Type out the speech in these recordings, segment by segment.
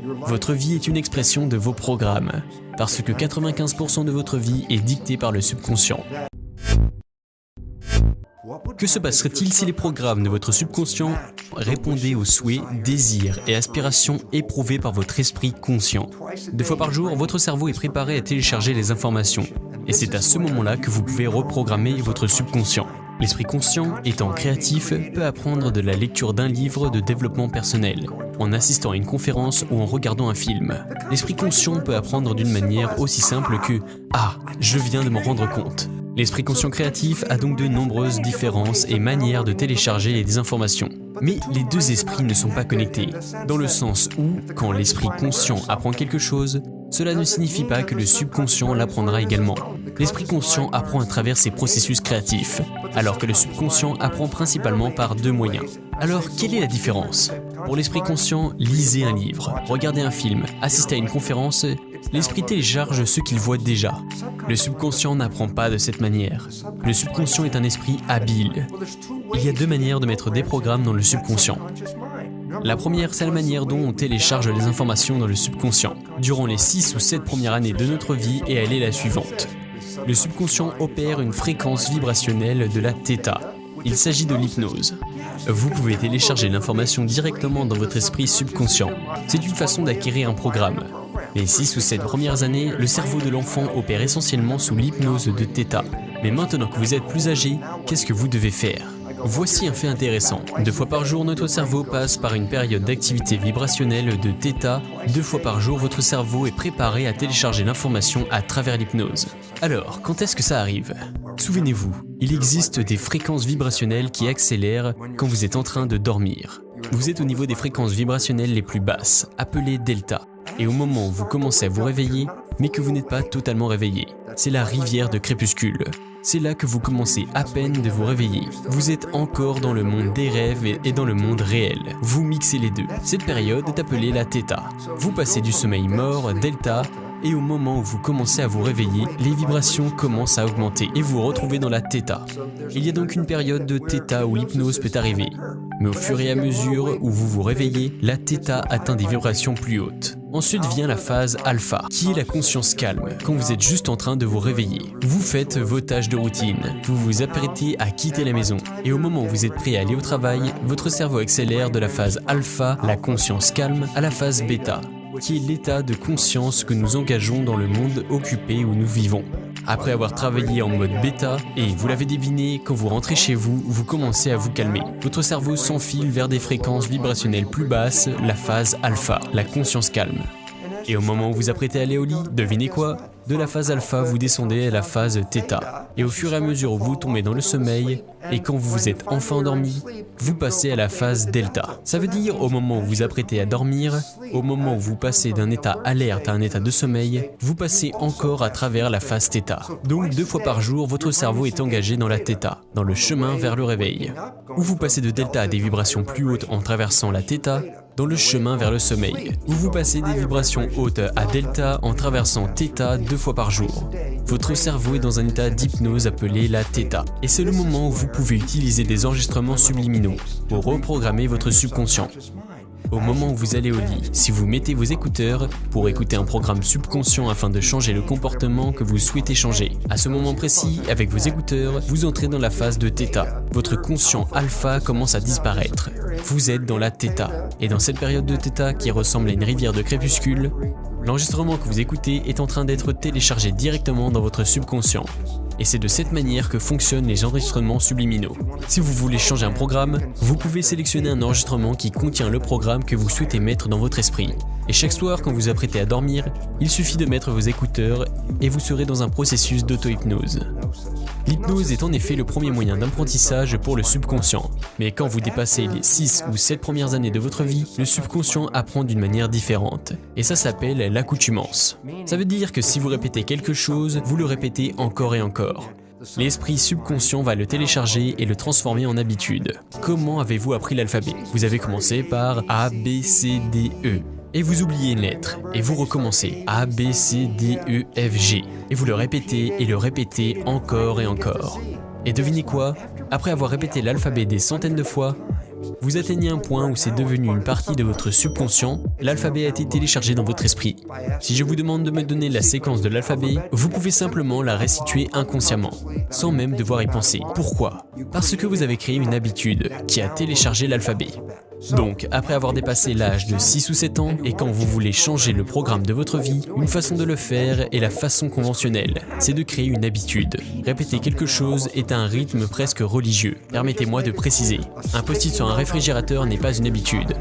Votre vie est une expression de vos programmes, parce que 95% de votre vie est dictée par le subconscient. Que se passerait-il si les programmes de votre subconscient répondaient aux souhaits, désirs et aspirations éprouvés par votre esprit conscient? 2 fois par jour, votre cerveau est préparé à télécharger les informations, et c'est à ce moment-là que vous pouvez reprogrammer votre subconscient. L'esprit conscient, étant créatif, peut apprendre de la lecture d'un livre de développement personnel, en assistant à une conférence ou en regardant un film. L'esprit conscient peut apprendre d'une manière aussi simple que « Ah, je viens de m'en rendre compte ». L'esprit conscient créatif a donc de nombreuses différences et manières de télécharger des informations. Mais les deux esprits ne sont pas connectés, dans le sens où, quand l'esprit conscient apprend quelque chose, cela ne signifie pas que le subconscient l'apprendra également. L'esprit conscient apprend à travers ses processus créatifs, alors que le subconscient apprend principalement par 2 moyens. Alors, quelle est la différence? Pour l'esprit conscient, lisez un livre, regardez un film, assistez à une conférence, l'esprit télécharge ce qu'il voit déjà. Le subconscient n'apprend pas de cette manière. Le subconscient est un esprit habile. Il y a 2 manières de mettre des programmes dans le subconscient. La première, c'est la manière dont on télécharge les informations dans le subconscient, durant les 6 ou 7 premières années de notre vie, et elle est la suivante. Le subconscient opère une fréquence vibrationnelle de la θ. Il s'agit de l'hypnose. Vous pouvez télécharger l'information directement dans votre esprit subconscient. C'est une façon d'acquérir un programme. Les 6 ou 7 premières années, le cerveau de l'enfant opère essentiellement sous l'hypnose de θ. Mais maintenant que vous êtes plus âgé, qu'est-ce que vous devez faire? Voici un fait intéressant. 2 fois par jour, notre cerveau passe par une période d'activité vibrationnelle de θ. 2 fois par jour, votre cerveau est préparé à télécharger l'information à travers l'hypnose. Alors, quand est-ce que ça arrive? Souvenez-vous, il existe des fréquences vibrationnelles qui accélèrent quand vous êtes en train de dormir. Vous êtes au niveau des fréquences vibrationnelles les plus basses, appelées delta. Et au moment où vous commencez à vous réveiller, mais que vous n'êtes pas totalement réveillé, c'est la rivière de crépuscule. C'est là que vous commencez à peine de vous réveiller. Vous êtes encore dans le monde des rêves et dans le monde réel. Vous mixez les deux. Cette période est appelée la θ. Vous passez du sommeil mort, delta, et au moment où vous commencez à vous réveiller, les vibrations commencent à augmenter et vous vous retrouvez dans la θ. Il y a donc une période de θ où l'hypnose peut arriver. Mais au fur et à mesure où vous vous réveillez, la θ atteint des vibrations plus hautes. Ensuite vient la phase alpha, qui est la conscience calme, quand vous êtes juste en train de vous réveiller. Vous faites vos tâches de routine, vous vous apprêtez à quitter la maison, et au moment où vous êtes prêt à aller au travail, votre cerveau accélère de la phase alpha, la conscience calme, à la phase bêta, qui est l'état de conscience que nous engageons dans le monde occupé où nous vivons. Après avoir travaillé en mode bêta, et vous l'avez deviné, quand vous rentrez chez vous, vous commencez à vous calmer. Votre cerveau s'enfile vers des fréquences vibrationnelles plus basses, la phase alpha, la conscience calme. Et au moment où vous apprêtez à aller au lit, devinez quoi? De la phase alpha, vous descendez à la phase θ. Et au fur et à mesure où vous tombez dans le sommeil, et quand vous vous êtes enfin endormi, vous passez à la phase delta. Ça veut dire, au moment où vous apprêtez à dormir, au moment où vous passez d'un état alerte à un état de sommeil, vous passez encore à travers la phase θ. Donc 2 fois par jour, votre cerveau est engagé dans la θ, dans le chemin vers le réveil. Ou vous passez de delta à des vibrations plus hautes en traversant la θ, dans le chemin vers le sommeil, où vous passez des vibrations hautes à delta en traversant θ 2 fois par jour. Votre cerveau est dans un état d'hypnose appelé la θ, et c'est le moment où vous pouvez utiliser des enregistrements subliminaux pour reprogrammer votre subconscient. Au moment où vous allez au lit, si vous mettez vos écouteurs pour écouter un programme subconscient afin de changer le comportement que vous souhaitez changer. À ce moment précis, avec vos écouteurs, vous entrez dans la phase de θ. Votre conscient alpha commence à disparaître. Vous êtes dans la θ. Et dans cette période de θ qui ressemble à une rivière de crépuscule, l'enregistrement que vous écoutez est en train d'être téléchargé directement dans votre subconscient. Et c'est de cette manière que fonctionnent les enregistrements subliminaux. Si vous voulez changer un programme, vous pouvez sélectionner un enregistrement qui contient le programme que vous souhaitez mettre dans votre esprit. Et chaque soir, quand vous vous apprêtez à dormir, il suffit de mettre vos écouteurs et vous serez dans un processus d'auto-hypnose. L'hypnose est en effet le premier moyen d'apprentissage pour le subconscient. Mais quand vous dépassez les 6 ou 7 premières années de votre vie, le subconscient apprend d'une manière différente. Et ça s'appelle l'accoutumance. Ça veut dire que si vous répétez quelque chose, vous le répétez encore et encore. L'esprit subconscient va le télécharger et le transformer en habitude. Comment avez-vous appris l'alphabet? Vous avez commencé par A, B, C, D, E. Et vous oubliez une lettre, et vous recommencez A, B, C, D, E, F, G. Et vous le répétez encore et encore. Et devinez quoi? Après avoir répété l'alphabet des centaines de fois, Vous atteignez un point où c'est devenu une partie de votre subconscient, l'alphabet a été téléchargé dans votre esprit. Si je vous demande de me donner la séquence de l'alphabet, vous pouvez simplement la restituer inconsciemment, sans même devoir y penser. Pourquoi? Parce que vous avez créé une habitude qui a téléchargé l'alphabet. Donc, après avoir dépassé l'âge de 6 ou 7 ans, et quand vous voulez changer le programme de votre vie, une façon de le faire est la façon conventionnelle, c'est de créer une habitude. Répéter quelque chose est un rythme presque religieux. Permettez-moi de préciser, un post-it sur un réfrigérateur n'est pas une habitude.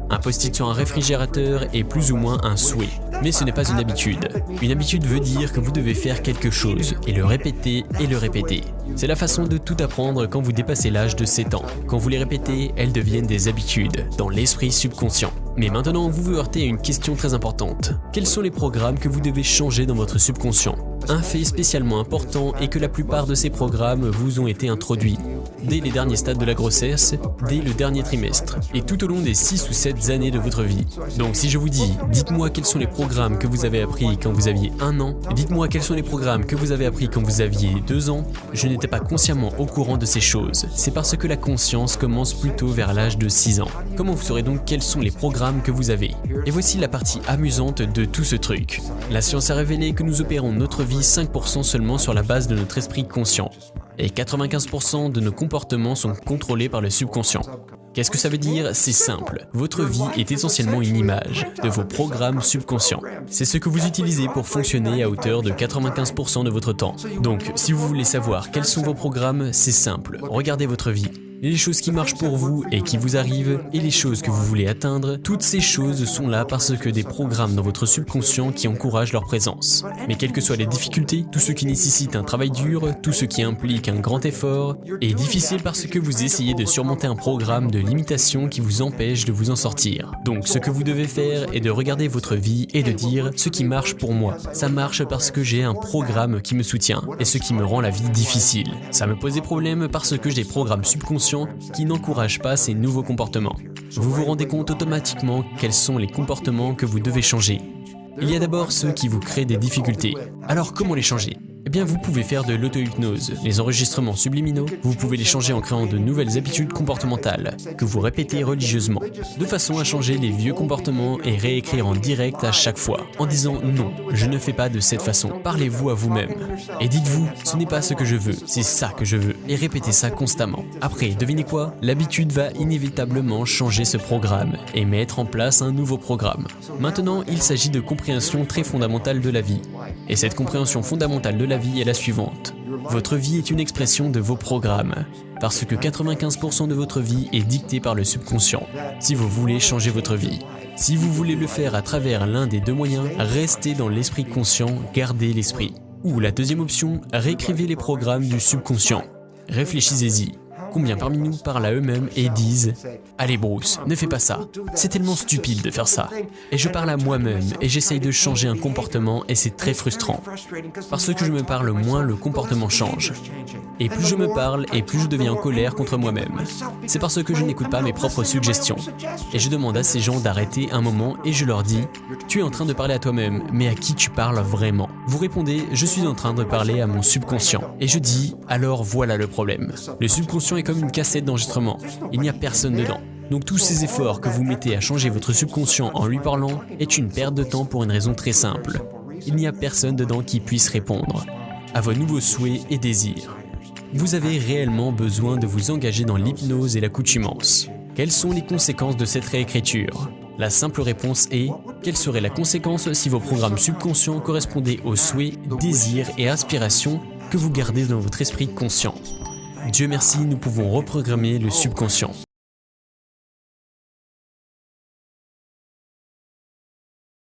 Un post-it sur un réfrigérateur est plus ou moins un souhait, mais ce n'est pas une habitude. Une habitude veut dire que vous devez faire quelque chose, et le répéter, et le répéter. C'est la façon de tout apprendre quand vous dépassez l'âge de 7 ans. Quand vous les répétez, elles deviennent des habitudes, dans l'esprit subconscient. Mais maintenant, vous vous heurtez à une question très importante. Quels sont les programmes que vous devez changer dans votre subconscient? Un fait spécialement important est que la plupart de ces programmes vous ont été introduits dès les derniers stades de la grossesse, dès le dernier trimestre, et tout au long des 6 ou 7 années de votre vie. Donc si je vous dis, dites-moi quels sont les programmes que vous avez appris quand vous aviez 1 an, dites-moi quels sont les programmes que vous avez appris quand vous aviez 2 ans, je n'étais pas consciemment au courant de ces choses. C'est parce que la conscience commence plutôt vers l'âge de 6 ans. Comment vous saurez donc quels sont les programmes que vous avez? Et voici la partie amusante de tout ce truc. La science a révélé que nous opérons notre vie 5% seulement sur la base de notre esprit conscient. Et 95% de nos comportements sont contrôlés par le subconscient. Qu'est-ce que ça veut dire? C'est simple. Votre vie est essentiellement une image de vos programmes subconscients. C'est ce que vous utilisez pour fonctionner à hauteur de 95% de votre temps. Donc, si vous voulez savoir quels sont vos programmes, c'est simple. Regardez votre vie. Les choses qui marchent pour vous et qui vous arrivent, et les choses que vous voulez atteindre, toutes ces choses sont là parce que des programmes dans votre subconscient qui encouragent leur présence. Mais quelles que soient les difficultés, tout ce qui nécessite un travail dur, tout ce qui implique un grand effort, est difficile parce que vous essayez de surmonter un programme de limitation qui vous empêche de vous en sortir. Donc ce que vous devez faire est de regarder votre vie et de dire ce qui marche pour moi. Ça marche parce que j'ai un programme qui me soutient et ce qui me rend la vie difficile. Ça me pose des problèmes parce que j'ai des programmes subconscients qui n'encouragent pas ces nouveaux comportements. Vous vous rendez compte automatiquement quels sont les comportements que vous devez changer. Il y a d'abord ceux qui vous créent des difficultés. Alors comment les changer? Eh bien, vous pouvez faire de l'auto-hypnose, les enregistrements subliminaux, vous pouvez les changer en créant de nouvelles habitudes comportementales, que vous répétez religieusement, de façon à changer les vieux comportements et réécrire en direct à chaque fois, en disant non, je ne fais pas de cette façon. Parlez-vous à vous-même. Et dites-vous, ce n'est pas ce que je veux, c'est ça que je veux. Et répétez ça constamment. Après, devinez quoi? L'habitude va inévitablement changer ce programme et mettre en place un nouveau programme. Maintenant, il s'agit de compréhension très fondamentale de la vie. Et cette compréhension fondamentale de la vie est la suivante. Votre vie est une expression de vos programmes, parce que 95% de votre vie est dictée par le subconscient, si vous voulez changer votre vie. Si vous voulez le faire à travers l'un des deux moyens, restez dans l'esprit conscient, gardez l'esprit. Ou la deuxième option, réécrivez les programmes du subconscient. Réfléchissez-y. Combien parmi nous parlent à eux-mêmes et disent « Allez Bruce, ne fais pas ça, c'est tellement stupide de faire ça. » Et je parle à moi-même et j'essaye de changer un comportement et c'est très frustrant. Parce que je me parle moins, le comportement change. Et plus je me parle et plus je deviens en colère contre moi-même. C'est parce que je n'écoute pas mes propres suggestions. Et je demande à ces gens d'arrêter un moment et je leur dis « Tu es en train de parler à toi-même, mais à qui tu parles vraiment ?» Vous répondez « Je suis en train de parler à mon subconscient. » Et je dis « Alors voilà le problème. Le subconscient est comme une cassette d'enregistrement. Il n'y a personne dedans. Donc tous ces efforts que vous mettez à changer votre subconscient en lui parlant est une perte de temps pour une raison très simple. Il n'y a personne dedans qui puisse répondre à vos nouveaux souhaits et désirs. Vous avez réellement besoin de vous engager dans l'hypnose et l'accoutumance. Quelles sont les conséquences de cette réécriture? La simple réponse est « Quelle serait la conséquence si vos programmes subconscients correspondaient aux souhaits, désirs et aspirations que vous gardez dans votre esprit conscient ?» Dieu merci, nous pouvons reprogrammer le subconscient.